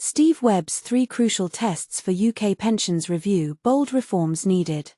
Steve Webb's 3 crucial tests for UK pensions review: bold reforms needed.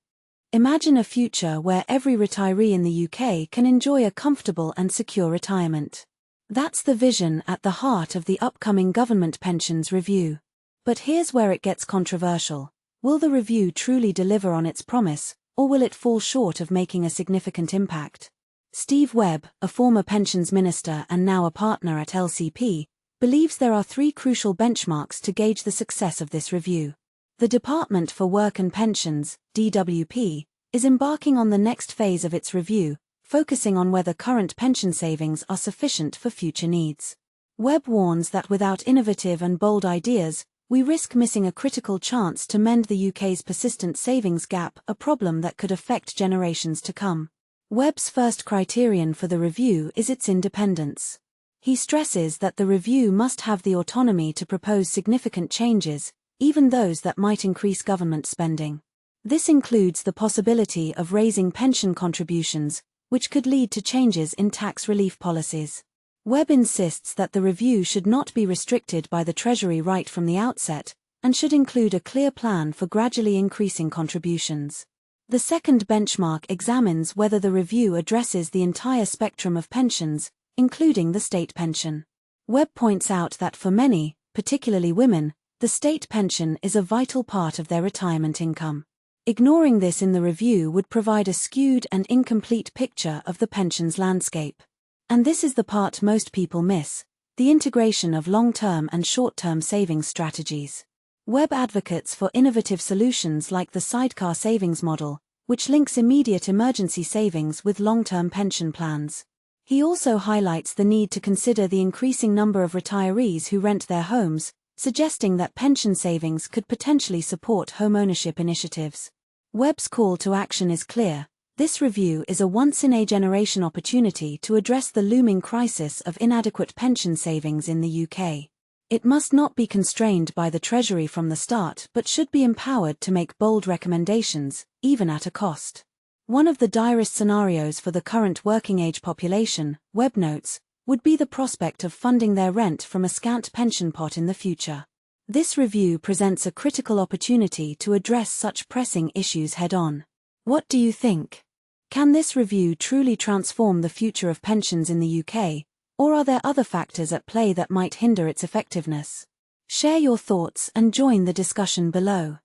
Imagine a future where every retiree in the UK can enjoy a comfortable and secure retirement. That's the vision at the heart of the upcoming government pensions review. But here's where it gets controversial. Will the review truly deliver on its promise, or will it fall short of making a significant impact? Steve Webb, a former pensions minister and now a partner at LCP, believes there are 3 crucial benchmarks to gauge the success of this review. The Department for Work and Pensions, DWP, is embarking on the next phase of its review, focusing on whether current pension savings are sufficient for future needs. Webb warns that without innovative and bold ideas, we risk missing a critical chance to mend the UK's persistent savings gap, a problem that could affect generations to come. Webb's first criterion for the review is its independence. He stresses that the review must have the autonomy to propose significant changes, even those that might increase government spending. This includes the possibility of raising pension contributions, which could lead to changes in tax relief policies. Webb insists that the review should not be restricted by the Treasury right from the outset, and should include a clear plan for gradually increasing contributions. The second benchmark examines whether the review addresses the entire spectrum of pensions, including the state pension. Webb points out that for many, particularly women, the state pension is a vital part of their retirement income. Ignoring this in the review would provide a skewed and incomplete picture of the pensions landscape. And this is the part most people miss: the integration of long-term and short-term savings strategies. Webb advocates for innovative solutions like the Sidecar savings model, which links immediate emergency savings with long-term pension plans. He also highlights the need to consider the increasing number of retirees who rent their homes, suggesting that pension savings could potentially support homeownership initiatives. Webb's call to action is clear: this review is a once-in-a-generation opportunity to address the looming crisis of inadequate pension savings in the UK. It must not be constrained by the Treasury from the start, but should be empowered to make bold recommendations, even at a cost. One of the direst scenarios for the current working-age population, Webb notes, would be the prospect of funding their rent from a scant pension pot in the future. This review presents a critical opportunity to address such pressing issues head-on. What do you think? Can this review truly transform the future of pensions in the UK, or are there other factors at play that might hinder its effectiveness? Share your thoughts and join the discussion below.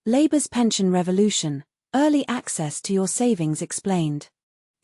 Labour's pension revolution: early access to your savings explained.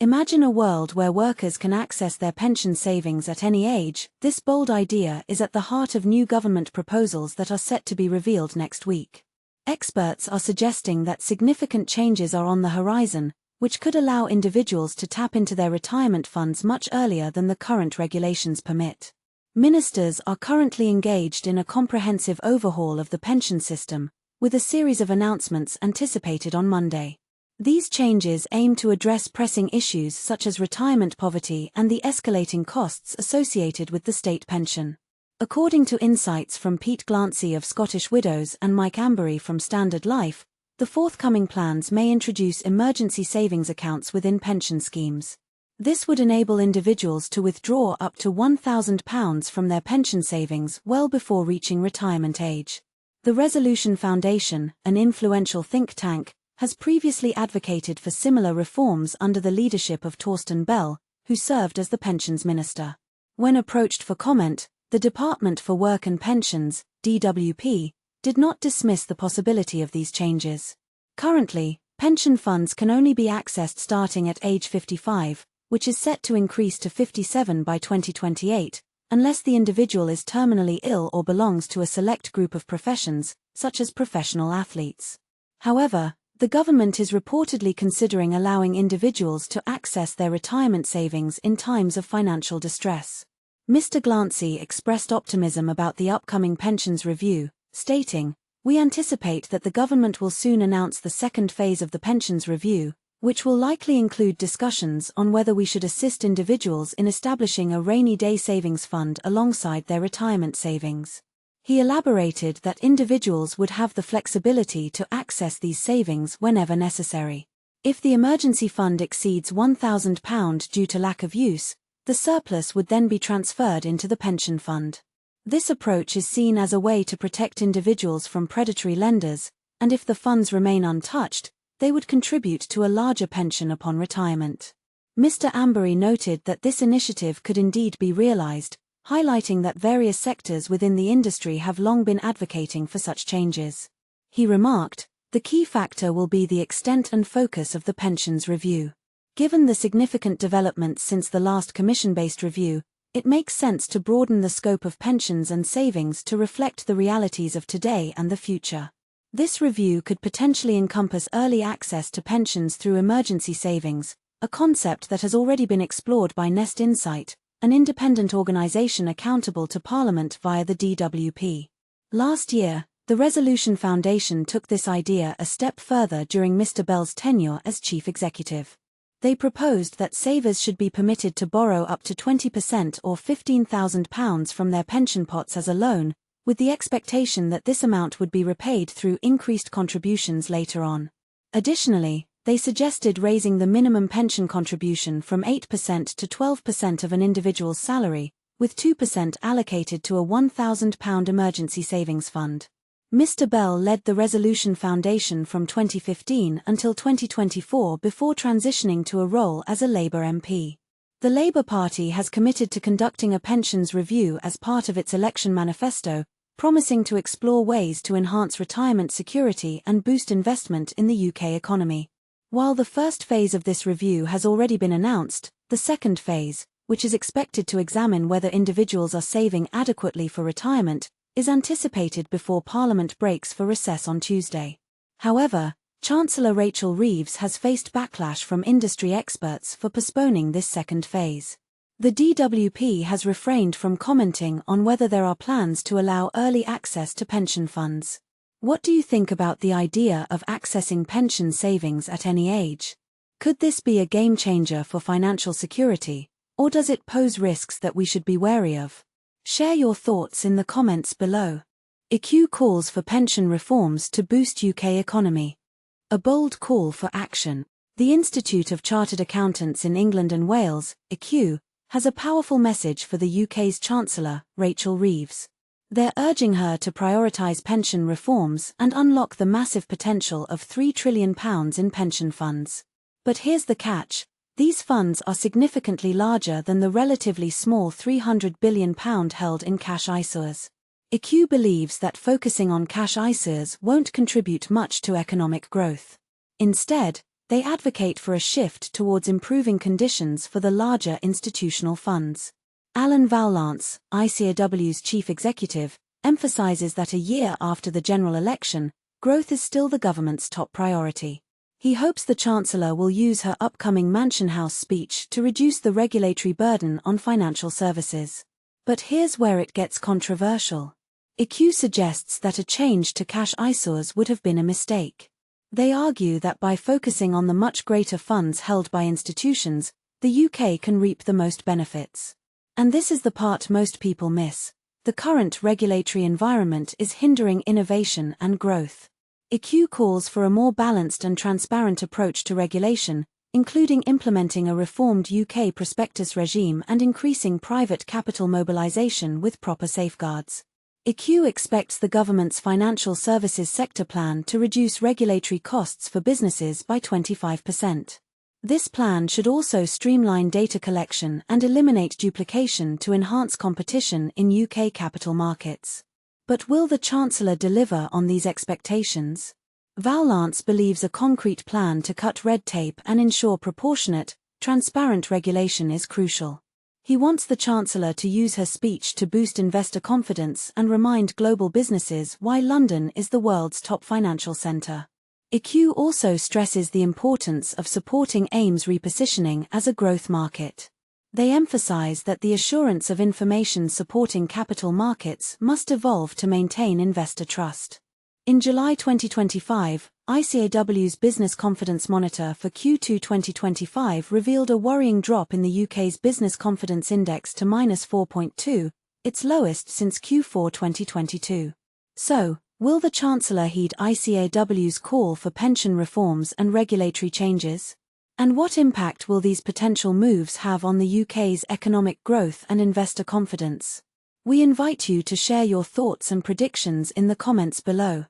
Imagine a world where workers can access their pension savings at any age. This bold idea is at the heart of new government proposals that are set to be revealed next week. Experts are suggesting that significant changes are on the horizon, which could allow individuals to tap into their retirement funds much earlier than the current regulations permit. Ministers are currently engaged in a comprehensive overhaul of the pension system, with a series of announcements anticipated on Monday. These changes aim to address pressing issues such as retirement poverty and the escalating costs associated with the state pension. According to insights from Pete Glancy of Scottish Widows and Mike Ambery from Standard Life, the forthcoming plans may introduce emergency savings accounts within pension schemes. This would enable individuals to withdraw up to £1,000 from their pension savings well before reaching retirement age. The Resolution Foundation, an influential think tank, has previously advocated for similar reforms under the leadership of Torsten Bell, who served as the Pensions Minister. When approached for comment, the Department for Work and Pensions, DWP, did not dismiss the possibility of these changes. Currently, pension funds can only be accessed starting at age 55, which is set to increase to 57 by 2028, unless the individual is terminally ill or belongs to a select group of professions, such as professional athletes. However, the government is reportedly considering allowing individuals to access their retirement savings in times of financial distress. Mr. Glancy expressed optimism about the upcoming pensions review, stating, "We anticipate that the government will soon announce the second phase of the pensions review, which will likely include discussions on whether we should assist individuals in establishing a rainy day savings fund alongside their retirement savings." He elaborated that individuals would have the flexibility to access these savings whenever necessary. If the emergency fund exceeds £1,000 due to lack of use, the surplus would then be transferred into the pension fund. This approach is seen as a way to protect individuals from predatory lenders, and if the funds remain untouched, they would contribute to a larger pension upon retirement. Mr. Ambery noted that this initiative could indeed be realized, highlighting that various sectors within the industry have long been advocating for such changes. He remarked, "The key factor will be the extent and focus of the pensions review. Given the significant developments since the last commission-based review, it makes sense to broaden the scope of pensions and savings to reflect the realities of today and the future. This review could potentially encompass early access to pensions through emergency savings, a concept that has already been explored by Nest Insight, an independent organization accountable to Parliament via the DWP. Last year, the Resolution Foundation took this idea a step further during Mr. Bell's tenure as chief executive. They proposed that savers should be permitted to borrow up to 20% or £15,000 from their pension pots as a loan, with the expectation that this amount would be repaid through increased contributions later on. Additionally, they suggested raising the minimum pension contribution from 8% to 12% of an individual's salary, with 2% allocated to a £1,000 emergency savings fund. Mr. Bell led the Resolution Foundation from 2015 until 2024 before transitioning to a role as a Labour MP. The Labour Party has committed to conducting a pensions review as part of its election manifesto, promising to explore ways to enhance retirement security and boost investment in the UK economy. While the first phase of this review has already been announced, the second phase, which is expected to examine whether individuals are saving adequately for retirement, is anticipated before Parliament breaks for recess on Tuesday. However, Chancellor Rachel Reeves has faced backlash from industry experts for postponing this second phase. The DWP has refrained from commenting on whether there are plans to allow early access to pension funds. What do you think about the idea of accessing pension savings at any age? Could this be a game changer for financial security, or does it pose risks that we should be wary of? Share your thoughts in the comments below. ICAEW calls for pension reforms to boost UK economy. A bold call for action. The Institute of Chartered Accountants in England and Wales, ICAEW, has a powerful message for the UK's Chancellor, Rachel Reeves. They're urging her to prioritise pension reforms and unlock the massive potential of £3 trillion in pension funds. But here's the catch. These funds are significantly larger than the relatively small £300 billion held in cash ISAs. ICAEW believes that focusing on cash ISAs won't contribute much to economic growth. Instead, they advocate for a shift towards improving conditions for the larger institutional funds. Alan Vowlance, ICAEW's chief executive, emphasises that a year after the general election, growth is still the government's top priority. He hopes the Chancellor will use her upcoming Mansion House speech to reduce the regulatory burden on financial services. But here's where it gets controversial. ICAEW suggests that a change to cash ISAs would have been a mistake. They argue that by focusing on the much greater funds held by institutions, the UK can reap the most benefits. And this is the part most people miss. The current regulatory environment is hindering innovation and growth. ICAEW calls for a more balanced and transparent approach to regulation, including implementing a reformed UK prospectus regime and increasing private capital mobilisation with proper safeguards. ICAEW expects the government's financial services sector plan to reduce regulatory costs for businesses by 25%. This plan should also streamline data collection and eliminate duplication to enhance competition in UK capital markets. But will the Chancellor deliver on these expectations? Vowlance believes a concrete plan to cut red tape and ensure proportionate, transparent regulation is crucial. He wants the Chancellor to use her speech to boost investor confidence and remind global businesses why London is the world's top financial centre. ICAEW also stresses the importance of supporting AIM's repositioning as a growth market. They emphasise that the assurance of information supporting capital markets must evolve to maintain investor trust. In July 2025, ICAEW's Business Confidence Monitor for Q2 2025 revealed a worrying drop in the UK's Business Confidence Index to -4.2, its lowest since Q4 2022. So, will the Chancellor heed ICAEW's call for pension reforms and regulatory changes? And what impact will these potential moves have on the UK's economic growth and investor confidence? We invite you to share your thoughts and predictions in the comments below.